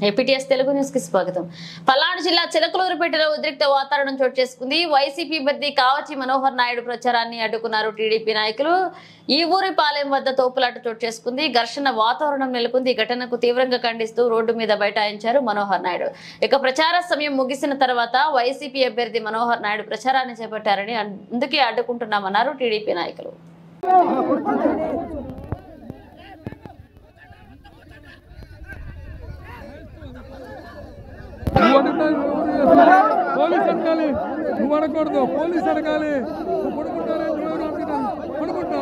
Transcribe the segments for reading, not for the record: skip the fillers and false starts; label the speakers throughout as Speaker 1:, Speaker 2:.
Speaker 1: APTS Telugu news కి స్వాగతం. పల్నాడు జిల్లా చిలకలూరుపేటలో ఉద్రిక్త వాతావరణం చోటు చేసుకుంది. వైసీపీ అభ్యర్థి కావచి మనోహర్ నాయుడు ప్రచారాన్ని అడ్డుకున్నారు టీడీపీ నాయకులు. ఈ ఊరి పాలెం వద్ద తోపులాట చోటు చేసుకుంది. ఘర్షణ వాతావరణం నెలకొంది. ఈ ఘటనకు తీవ్రంగా ఖండిస్తూ రోడ్డు మీద బైఠాయించారు మనోహర్ నాయుడు. ఇక ప్రచార సమయం ముగిసిన తర్వాత వైసీపీ అభ్యర్థి మనోహర్ నాయుడు ప్రచారాన్ని చేపట్టారని అందుకే అడ్డుకుంటున్నామన్నారు టీడీపీ నాయకులు.
Speaker 2: పోలీస్ అడగాలి, నువ్వు అడగకూడదు. పోలీస్ అడగాలి. నువ్వు పడుకుంటారే, పడుకుంటా.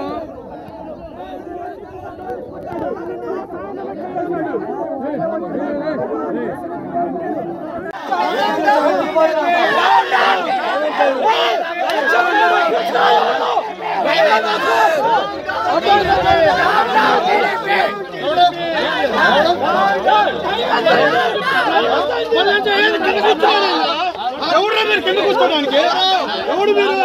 Speaker 3: ఎవరు మీరు కింద కూర్చోడానికి? ఎవడు మీరు?